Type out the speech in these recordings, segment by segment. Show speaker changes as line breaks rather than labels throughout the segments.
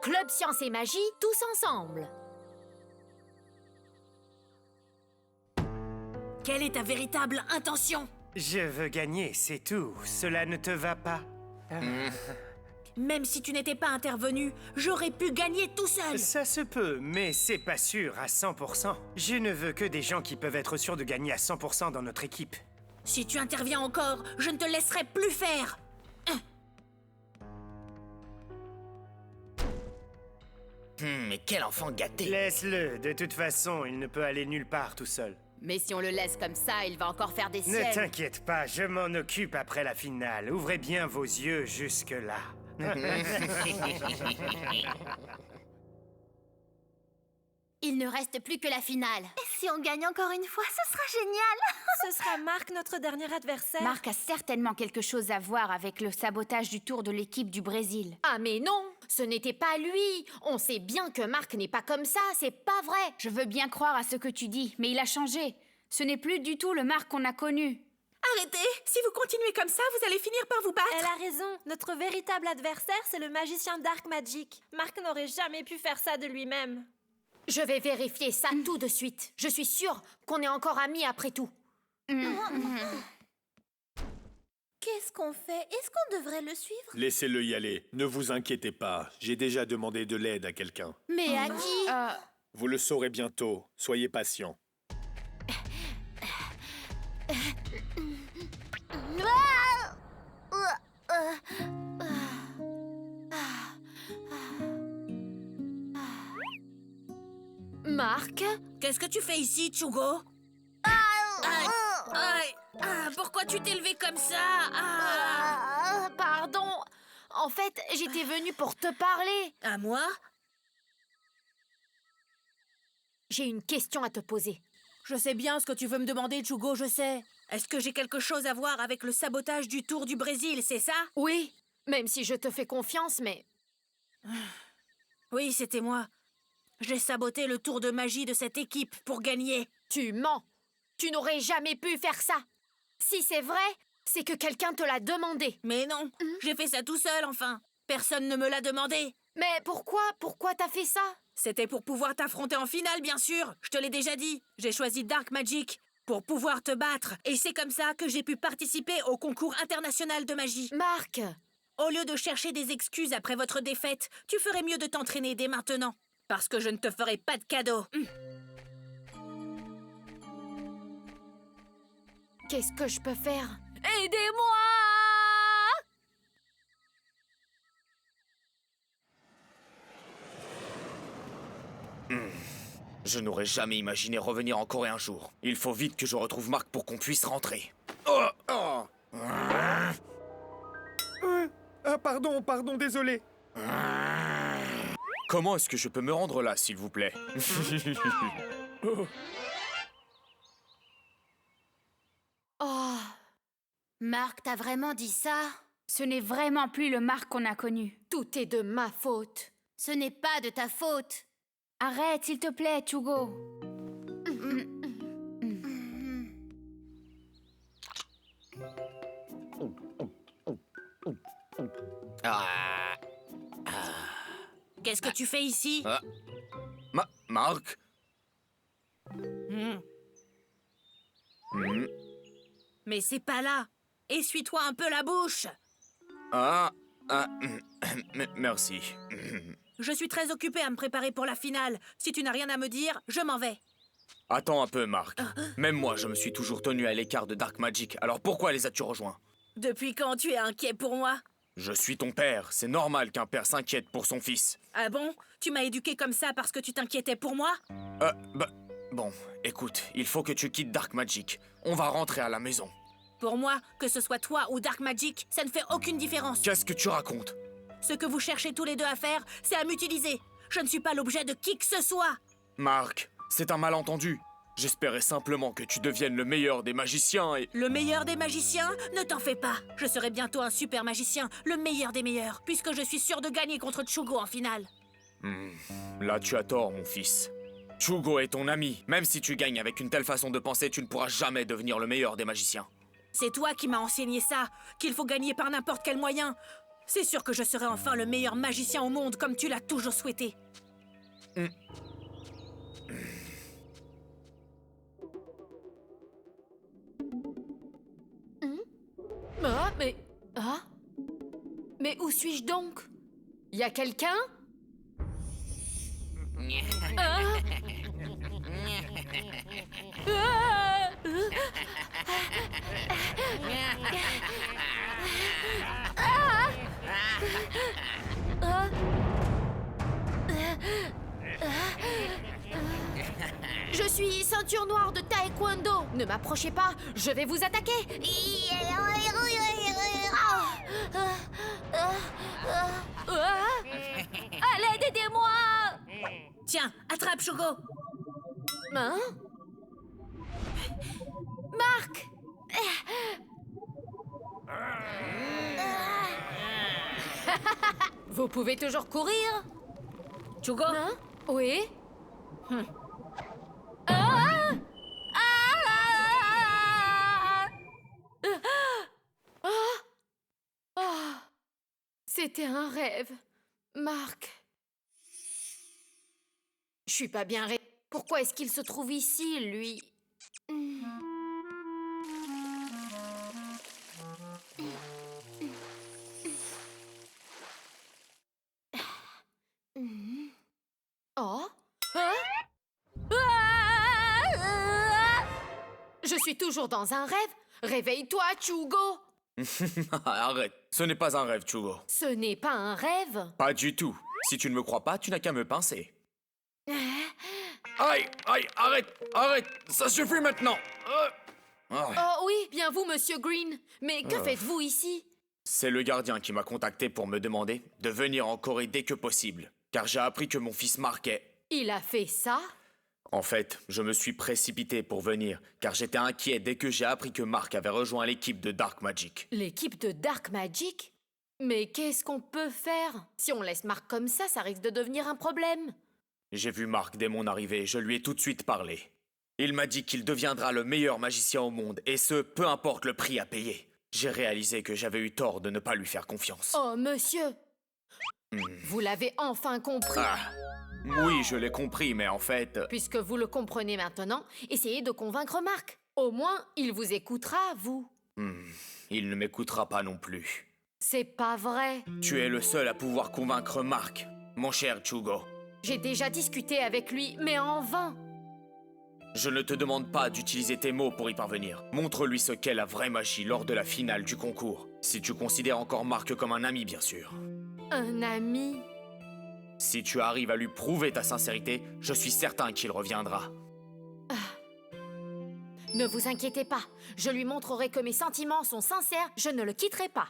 Club Science et Magie, tous ensemble.
Quelle est ta véritable intention?
Je veux gagner, c'est tout. Cela ne te va pas?
Même si tu n'étais pas intervenu, j'aurais pu gagner tout seul.
Ça se peut, mais c'est pas sûr à 100%. Je ne veux que des gens qui peuvent être sûrs de gagner à 100% dans notre équipe.
Si tu interviens encore, je ne te laisserai plus faire.
Mais quel enfant gâté!
Laisse-le, de toute façon, il ne peut aller nulle part tout seul.
Mais si on le laisse comme ça, il va encore faire des
Ne
siennes.
t'inquiète pas, je m'en occupe après la finale. Ouvrez bien vos yeux jusque-là.
Il ne reste plus que la finale.
Et si on gagne encore une fois, ce sera génial.
Ce sera Marc, notre dernier adversaire.
Marc a certainement quelque chose à voir avec le sabotage du tour de l'équipe du Brésil.
Ah mais non, ce n'était pas lui. On sait bien que Marc n'est pas comme ça, c'est pas vrai.
Je veux bien croire à ce que tu dis, mais il a changé. Ce n'est plus du tout le Marc qu'on a connu.
Arrêtez! Si vous continuez comme ça, vous allez finir par vous battre.
Elle a raison. Notre véritable adversaire, c'est le magicien Dark Magic. Marc n'aurait jamais pu faire ça de lui-même.
Je vais vérifier ça tout de suite. Je suis sûre qu'on est encore amis après tout.
Qu'est-ce qu'on fait? Est-ce qu'on devrait le suivre?
Laissez-le y aller. Ne vous inquiétez pas. J'ai déjà demandé de l'aide à quelqu'un.
Mais à qui?
Vous le saurez bientôt. Soyez patient.
Marc?
Qu'est-ce que tu fais ici, Chugo? Pourquoi tu t'es levé comme ça?
Pardon. En fait, j'étais venue pour te parler.
À moi?
J'ai une question à te poser.
Je sais bien ce que tu veux me demander, Chugo, je sais. Est-ce que j'ai quelque chose à voir avec le sabotage du Tour du Brésil, c'est ça?
Oui, même si je te fais confiance, mais...
Oui, c'était moi. J'ai saboté le tour de magie de cette équipe pour gagner.
Tu mens. Tu n'aurais jamais pu faire ça. Si c'est vrai, c'est que quelqu'un te l'a demandé.
Mais non, j'ai fait ça tout seul, enfin. Personne ne me l'a demandé.
Mais pourquoi? Pourquoi t'as fait ça?
C'était pour pouvoir t'affronter en finale, bien sûr. Je te l'ai déjà dit. J'ai choisi Dark Magic pour pouvoir te battre. Et c'est comme ça que j'ai pu participer au concours international de magie.
Marc!
Au lieu de chercher des excuses après votre défaite, tu ferais mieux de t'entraîner dès maintenant. Parce que je ne te ferai pas de cadeau.
Qu'est-ce que je peux faire? Aidez-moi!
Je n'aurais jamais imaginé revenir en Corée un jour. Il faut vite que je retrouve Marc pour qu'on puisse rentrer.
Pardon, désolé.
Comment est-ce que je peux me rendre là, s'il vous plaît?
Oh,
Marc, t'as vraiment dit ça? Ce n'est vraiment plus le Marc qu'on a connu.
tout est de ma faute.
Ce n'est pas de ta faute. Arrête, s'il te plaît, Chugo.
Ah,
Qu'est-ce que tu fais ici?
Marc?
Mais c'est pas là. Essuie-toi un peu la bouche.
Merci.
Je suis très occupée à me préparer pour la finale. Si tu n'as rien à me dire, je m'en vais.
Attends un peu, Marc. Même moi, je me suis toujours tenu à l'écart de Dark Magic. Alors pourquoi les as-tu rejoints?
Depuis quand tu es inquiet pour moi?
Je suis ton père. C'est normal qu'un père s'inquiète pour son fils.
Ah bon? Tu m'as éduqué comme ça parce que tu t'inquiétais pour moi?
Bon, écoute, il faut que tu quittes Dark Magic. On va rentrer à la maison.
Pour moi, que ce soit toi ou Dark Magic, ça ne fait aucune différence.
Qu'est-ce que tu racontes?
Ce que vous cherchez tous les deux à faire, c'est à m'utiliser. Je ne suis pas l'objet de qui que ce soit.
Marc, c'est un malentendu. J'espérais simplement que tu deviennes le meilleur des magiciens et...
Le meilleur des magiciens? Ne t'en fais pas. Je serai bientôt un super magicien, le meilleur des meilleurs, puisque je suis sûr de gagner contre Chugo en finale.
Là, tu as tort, mon fils. Chugo est ton ami. Même si tu gagnes avec une telle façon de penser, tu ne pourras jamais devenir le meilleur des magiciens.
C'est toi qui m'as enseigné ça, qu'il faut gagner par n'importe quel moyen. C'est sûr que je serai enfin le meilleur magicien au monde, comme tu l'as toujours souhaité.
Ah, mais... Ah? Mais où suis-je donc? Y a quelqu'un? Ah? Ah! Ah! Ah! Je suis ceinture noire de taekwondo. Ne m'approchez pas, je vais vous attaquer. À l'aide, aidez-moi!
Tiens, attrape Shugo.
Hein? Marc! Vous pouvez toujours courir?
Shugo,
Hein? Oui? Ah! Ah! Ah! Ah! C'était un rêve, Marc. Je suis pas bien Pourquoi est-ce qu'il se trouve ici, lui? Oh? Hein? Ah! Je suis toujours dans un rêve. Réveille-toi, Chugo.
Arrête, ce n'est pas un rêve, Chugo.
Ce n'est pas un rêve.
Pas du tout. Si tu ne me crois pas, tu n'as qu'à me pincer. Aïe, aïe, arrête, ça suffit maintenant.
Oh oui, bien vous, Monsieur Green. Mais que faites-vous ici?
C'est le gardien qui m'a contacté pour me demander de venir en Corée dès que possible, car j'ai appris que mon fils Mark est...
Il a fait ça?
En fait, je me suis précipité pour venir, car j'étais inquiet dès que j'ai appris que Mark avait rejoint l'équipe de Dark Magic.
L'équipe de Dark Magic? Mais qu'est-ce qu'on peut faire? Si on laisse Mark comme ça risque de devenir un problème.
J'ai vu Mark dès mon arrivée, je lui ai tout de suite parlé. Il m'a dit qu'il deviendra le meilleur magicien au monde, et ce, peu importe le prix à payer. J'ai réalisé que j'avais eu tort de ne pas lui faire confiance.
Oh, monsieur! Vous l'avez enfin compris.
Oui, je l'ai compris, mais en fait...
Puisque vous le comprenez maintenant, essayez de convaincre Mark. Au moins, il vous écoutera, vous.
Il ne m'écoutera pas non plus.
C'est pas vrai.
Tu es le seul à pouvoir convaincre Mark, mon cher Chugo.
J'ai déjà discuté avec lui, mais en vain.
Je ne te demande pas d'utiliser tes mots pour y parvenir. Montre-lui ce qu'est la vraie magie lors de la finale du concours. Si tu considères encore Mark comme un ami, bien sûr.
Un ami?
Si tu arrives à lui prouver ta sincérité, je suis certain qu'il reviendra.
Ne vous inquiétez pas. Je lui montrerai que mes sentiments sont sincères. Je ne le quitterai pas.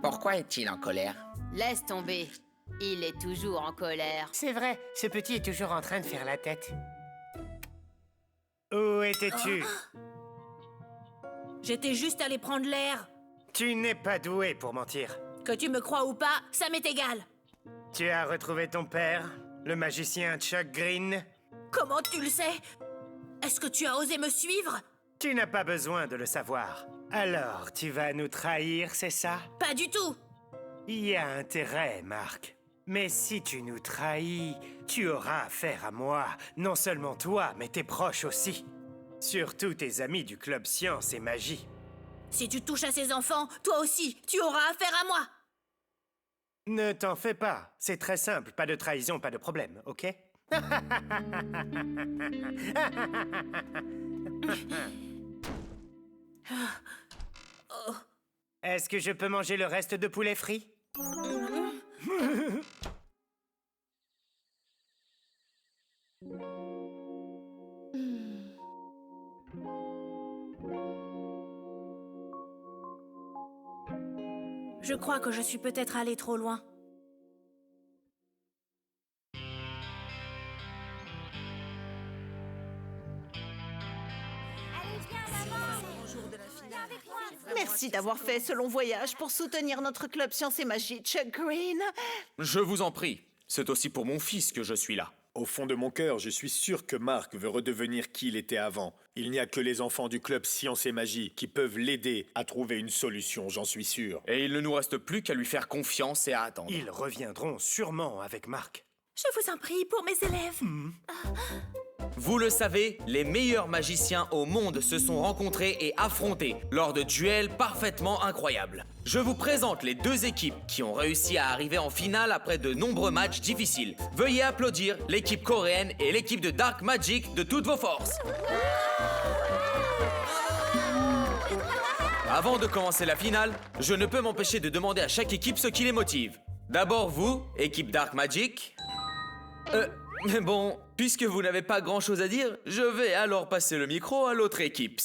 Pourquoi est-il en colère?
Laisse tomber. Il est toujours en colère.
C'est vrai, ce petit est toujours en train de faire la tête. Où étais-tu?
j'étais juste allé prendre l'air.
Tu n'es pas doué pour mentir.
Que tu me crois ou pas, ça m'est égal.
Tu as retrouvé ton père, le magicien Chuck Green?
Comment tu le sais? Est-ce que tu as osé me suivre?
Tu n'as pas besoin de le savoir. Alors, tu vas nous trahir, c'est ça?
Pas du tout.
Il y a intérêt, Marc. Mais si tu nous trahis, tu auras affaire à moi. Non seulement toi, mais tes proches aussi. Surtout tes amis du club Science et Magie.
Si tu touches à ces enfants, toi aussi, tu auras affaire à moi.
Ne t'en fais pas. C'est très simple. Pas de trahison, pas de problème, ok? Est-ce que je peux manger le reste de poulet frit?
Je crois que je suis peut-être allée trop loin.
Merci d'avoir fait ce long voyage pour soutenir notre club Science et Magie, Chuck Green.
Je vous en prie. C'est aussi pour mon fils que je suis là.
Au fond de mon cœur, je suis sûr que Mark veut redevenir qui il était avant. Il n'y a que les enfants du club Science et Magie qui peuvent l'aider à trouver une solution, j'en suis sûr.
Et il ne nous reste plus qu'à lui faire confiance et à attendre.
Ils reviendront sûrement avec Mark.
Je vous en prie, pour mes élèves.
Vous le savez, les meilleurs magiciens au monde se sont rencontrés et affrontés lors de duels parfaitement incroyables. Je vous présente les deux équipes qui ont réussi à arriver en finale après de nombreux matchs difficiles. Veuillez applaudir l'équipe coréenne et l'équipe de Dark Magic de toutes vos forces. Avant de commencer la finale, je ne peux m'empêcher de demander à chaque équipe ce qui les motive. D'abord vous, équipe Dark Magic. Bon, puisque vous n'avez pas grand-chose à dire, je vais alors passer le micro à l'autre équipe.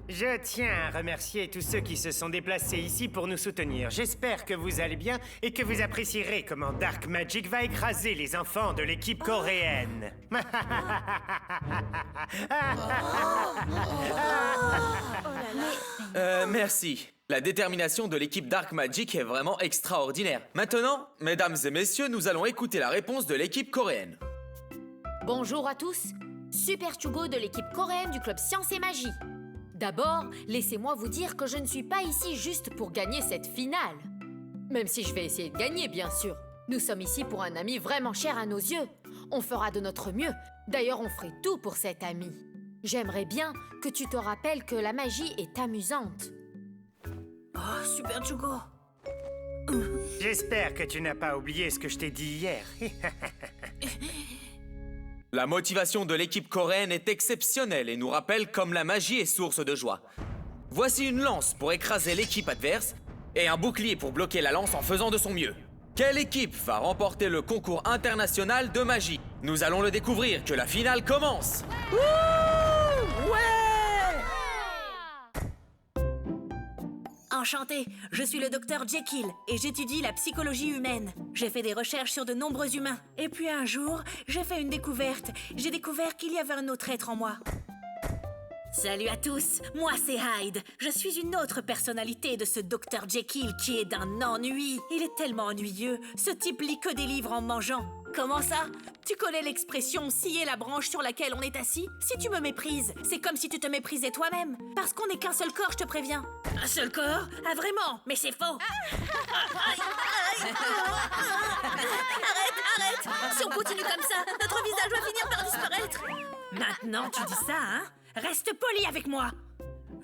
Je tiens à remercier tous ceux qui se sont déplacés ici pour nous soutenir. J'espère que vous allez bien et que vous apprécierez comment Dark Magic va écraser les enfants de l'équipe coréenne.
Merci. La détermination de l'équipe Dark Magic est vraiment extraordinaire. Maintenant, mesdames et messieurs, nous allons écouter la réponse de l'équipe coréenne.
Bonjour à tous, Super Chugo de l'équipe coréenne du club Science et Magie. D'abord, laissez-moi vous dire que je ne suis pas ici juste pour gagner cette finale. Même si je vais essayer de gagner, bien sûr. Nous sommes ici pour un ami vraiment cher à nos yeux. On fera de notre mieux. D'ailleurs, on ferait tout pour cet ami. J'aimerais bien que tu te rappelles que la magie est amusante.
Oh, Super Chugo.
J'espère que tu n'as pas oublié ce que je t'ai dit hier.
La motivation de l'équipe coréenne est exceptionnelle et nous rappelle comme la magie est source de joie. Voici une lance pour écraser l'équipe adverse et un bouclier pour bloquer la lance en faisant de son mieux. Quelle équipe va remporter le concours international de magie? Nous allons le découvrir, que la finale commence.
Enchantée, je suis le docteur Jekyll et j'étudie la psychologie humaine. J'ai fait des recherches sur de nombreux humains. Et puis un jour, j'ai fait une découverte. J'ai découvert qu'il y avait un autre être en moi. Salut à tous, moi c'est Hyde. Je suis une autre personnalité de ce docteur Jekyll qui est d'un ennui. Il est tellement ennuyeux, ce type lit que des livres en mangeant. Comment ça? Tu connais l'expression « scier la branche sur laquelle on est assis » ? Si tu me méprises, c'est comme si tu te méprisais toi-même. Parce qu'on n'est qu'un seul corps, je te préviens. Un seul corps? Ah vraiment? Mais c'est faux. Arrête! Si on continue comme ça, notre visage va finir par disparaître. Maintenant, tu dis ça, hein? Reste poli avec moi.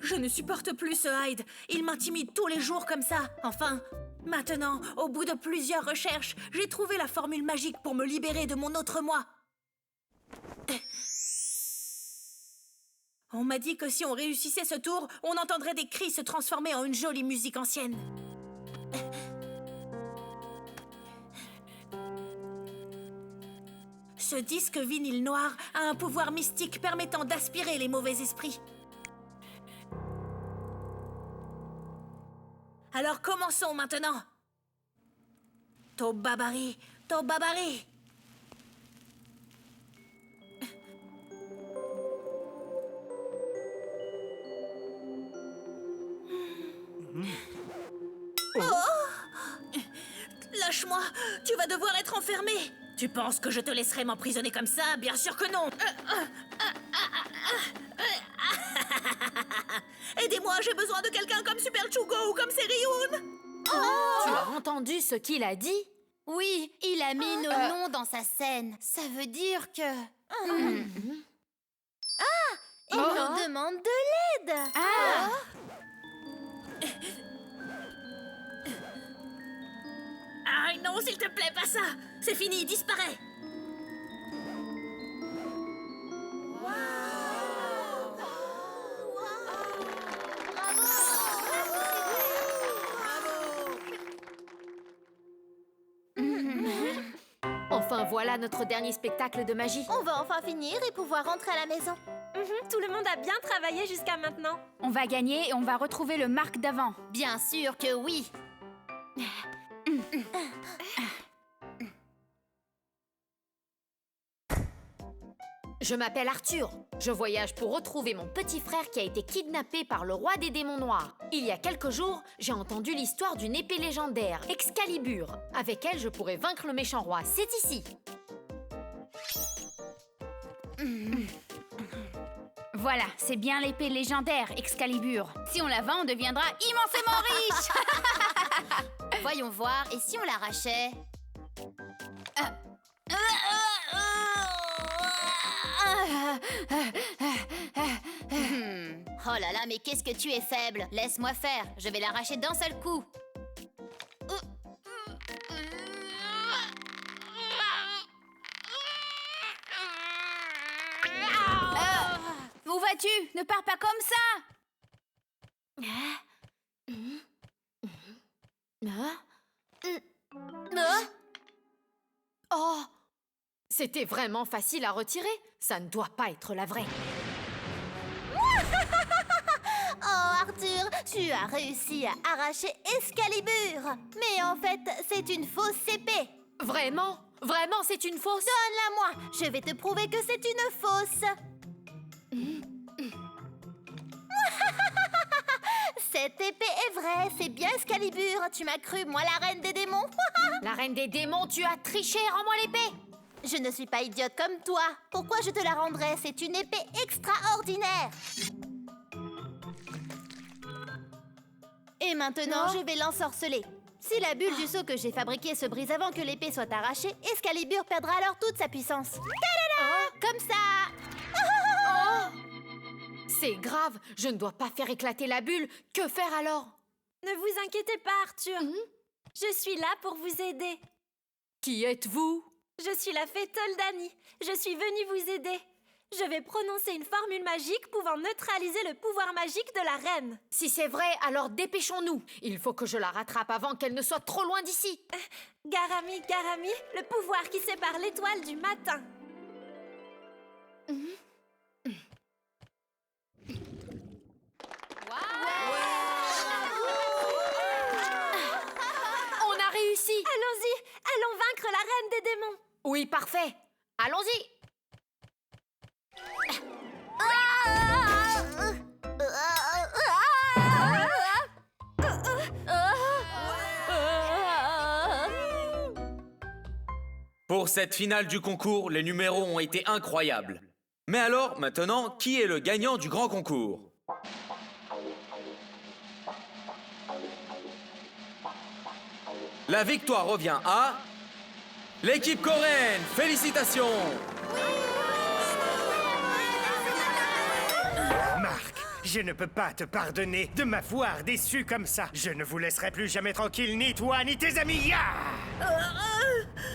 Je ne supporte plus ce Hyde. Il m'intimide tous les jours comme ça. Enfin, maintenant, au bout de plusieurs recherches, j'ai trouvé la formule magique pour me libérer de mon autre moi. On m'a dit que si on réussissait ce tour, on entendrait des cris se transformer en une jolie musique ancienne. Ce disque vinyle noir a un pouvoir mystique permettant d'aspirer les mauvais esprits. Alors commençons maintenant. Tobabari, Tobabari. Lâche-moi, tu vas devoir être enfermé. Tu penses que je te laisserai m'emprisonner comme ça? Bien sûr que non. Aidez-moi, j'ai besoin de quelqu'un comme Super Chugo ou comme Seriyun.
Tu as entendu ce qu'il a dit?
Oui, il a mis nos noms dans sa scène. Ça veut dire que... Il nous demande de l'aide.
Ah non, s'il te plaît, pas ça. C'est fini, disparais.
Enfin, voilà notre dernier spectacle de magie.
On va enfin finir et pouvoir rentrer à la maison. Tout le monde a bien travaillé jusqu'à maintenant.
On va gagner et on va retrouver le Mark d'avant.
Bien sûr que oui.
Je m'appelle Arthur. Je voyage pour retrouver mon petit frère qui a été kidnappé par le roi des démons noirs. Il y a quelques jours, j'ai entendu l'histoire d'une épée légendaire, Excalibur. Avec elle, je pourrais vaincre le méchant roi. C'est ici.
Voilà, c'est bien l'épée légendaire, Excalibur. Si on la vend, on deviendra immensément riche.
Voyons voir, et si on l'arrachait? Oh là là, mais qu'est-ce que tu es faible! Laisse-moi faire, je vais l'arracher d'un seul coup.
Où vas-tu? Ne pars pas comme ça.
Oh! C'était vraiment facile à retirer. Ça ne doit pas être la vraie.
Oh Arthur, tu as réussi à arracher Excalibur! Mais en fait, c'est une fausse épée!
Vraiment? Vraiment, c'est une fausse?
Donne-la-moi! Je vais te prouver que c'est une fausse! Cette épée est vraie, c'est bien Excalibur! Tu m'as cru, moi la reine des démons!
La reine des démons, tu as triché, rends-moi l'épée!
Je ne suis pas idiote comme toi! Pourquoi je te la rendrais? C'est une épée extraordinaire! Et maintenant, je vais l'ensorceler. Si la bulle du seau que j'ai fabriquée se brise avant que l'épée soit arrachée, Excalibur perdra alors toute sa puissance. Ta-da-da! Comme ça!
C'est grave, je ne dois pas faire éclater la bulle. Que faire alors?
Ne vous inquiétez pas, Arthur. Je suis là pour vous aider.
Qui êtes-vous?
Je suis la fée Toldani. Je suis venue vous aider. Je vais prononcer une formule magique pouvant neutraliser le pouvoir magique de la reine.
Si c'est vrai, alors dépêchons-nous. Il faut que je la rattrape avant qu'elle ne soit trop loin d'ici.
Garami, Garami, le pouvoir qui sépare l'étoile du matin.
On a réussi!
Allons-y, allons vaincre la reine des démons.
Oui, parfait. Allons-y!
Pour cette finale du concours, les numéros ont été incroyables. Mais alors, maintenant, qui est le gagnant du grand concours? La victoire revient à... l'équipe coréenne! Félicitations!
Marc, je ne peux pas te pardonner de m'avoir déçu comme ça. Je ne vous laisserai plus jamais tranquille, ni toi, ni tes amis. Ya!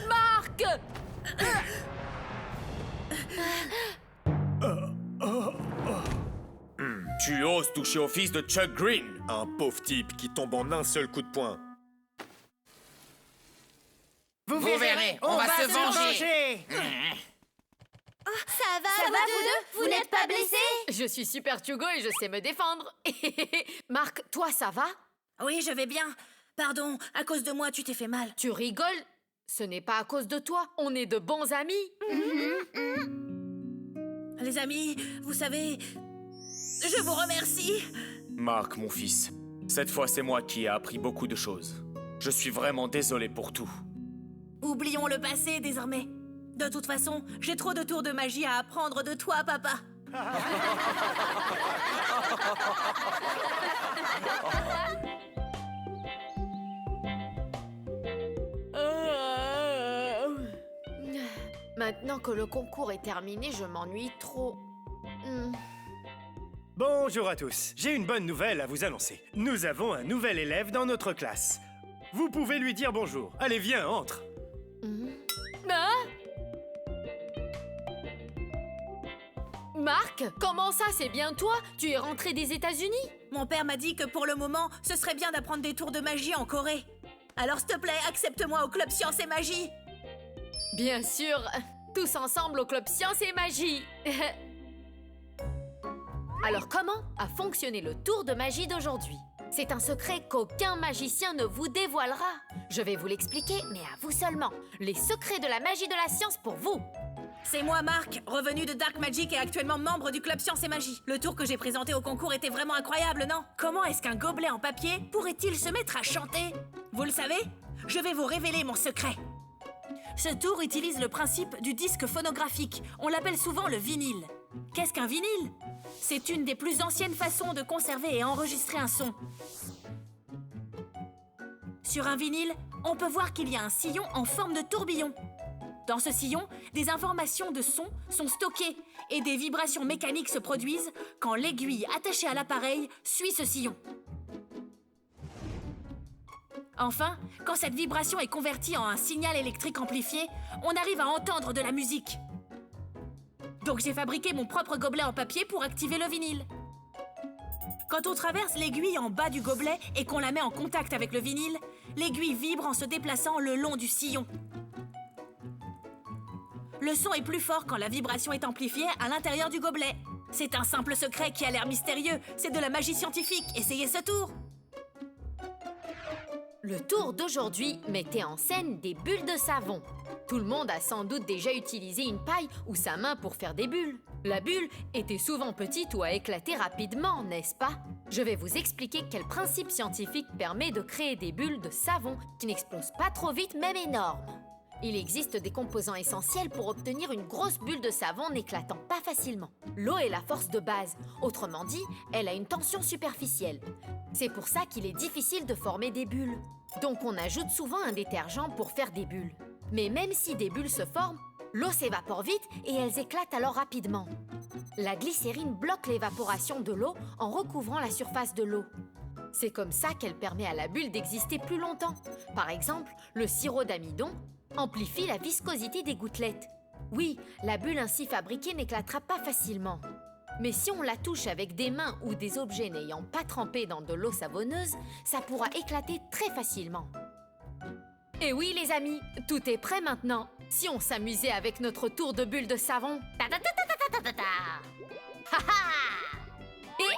Marc!
Tu oses toucher au fils de Chuck Green?
Un pauvre type qui tombe en un seul coup de poing.
Vous verrez, on va se venger.
Ça va, vous deux? Vous n'êtes pas blessés?
Je suis Super Tugo et je sais me défendre. Marc, toi, ça va?
Oui, je vais bien. Pardon, à cause de moi, tu t'es fait mal.
Tu rigoles? Ce n'est pas à cause de toi. On est de bons amis.
Les amis, vous savez, je vous remercie.
Marc, mon fils, cette fois c'est moi qui ai appris beaucoup de choses. Je suis vraiment désolé pour tout.
Oublions le passé désormais. De toute façon, j'ai trop de tours de magie à apprendre de toi, papa.
Maintenant que le concours est terminé, je m'ennuie trop.
Bonjour à tous. J'ai une bonne nouvelle à vous annoncer. Nous avons un nouvel élève dans notre classe. Vous pouvez lui dire bonjour. Allez, viens, entre.
Marc, comment ça, c'est bien toi? Tu es rentré des États-Unis?
Mon père m'a dit que pour le moment, ce serait bien d'apprendre des tours de magie en Corée. Alors s'il te plaît, accepte-moi au Club Science et Magie.
Bien sûr, tous ensemble au Club Science et Magie. Alors comment a fonctionné le tour de magie d'aujourd'hui? C'est un secret qu'aucun magicien ne vous dévoilera. Je vais vous l'expliquer, mais à vous seulement. Les secrets de la magie de la science pour vous.
C'est moi, Marc, revenu de Dark Magic et actuellement membre du club Science et Magie. Le tour que j'ai présenté au concours était vraiment incroyable, non? Comment est-ce qu'un gobelet en papier pourrait-il se mettre à chanter? Vous le savez? Je vais vous révéler mon secret. Ce tour utilise le principe du disque phonographique. On l'appelle souvent le vinyle. Qu'est-ce qu'un vinyle? C'est une des plus anciennes façons de conserver et enregistrer un son. Sur un vinyle, on peut voir qu'il y a un sillon en forme de tourbillon. Dans ce sillon, des informations de son sont stockées et des vibrations mécaniques se produisent quand l'aiguille attachée à l'appareil suit ce sillon. Enfin, quand cette vibration est convertie en un signal électrique amplifié, on arrive à entendre de la musique. Donc j'ai fabriqué mon propre gobelet en papier pour activer le vinyle. Quand on traverse l'aiguille en bas du gobelet et qu'on la met en contact avec le vinyle, l'aiguille vibre en se déplaçant le long du sillon. Le son est plus fort quand la vibration est amplifiée à l'intérieur du gobelet. C'est un simple secret qui a l'air mystérieux. C'est de la magie scientifique. Essayez ce tour.
Le tour d'aujourd'hui mettait en scène des bulles de savon. Tout le monde a sans doute déjà utilisé une paille ou sa main pour faire des bulles. La bulle était souvent petite ou a éclaté rapidement, n'est-ce pas? Je vais vous expliquer quel principe scientifique permet de créer des bulles de savon qui n'explosent pas trop vite, même énormes. Il existe des composants essentiels pour obtenir une grosse bulle de savon n'éclatant pas facilement. L'eau est la force de base, autrement dit, elle a une tension superficielle. C'est pour ça qu'il est difficile de former des bulles. Donc on ajoute souvent un détergent pour faire des bulles. Mais même si des bulles se forment, l'eau s'évapore vite et elles éclatent alors rapidement. La glycérine bloque l'évaporation de l'eau en recouvrant la surface de l'eau. C'est comme ça qu'elle permet à la bulle d'exister plus longtemps. Par exemple, le sirop d'amidon amplifie la viscosité des gouttelettes. Oui, la bulle ainsi fabriquée n'éclatera pas facilement. Mais si on la touche avec des mains ou des objets n'ayant pas trempé dans de l'eau savonneuse, ça pourra éclater très facilement. Et oui les amis, tout est prêt maintenant. Si on s'amusait avec notre tour de bulles de savon. Ta ta ta ta ta ta ta ta. Ha ha. Et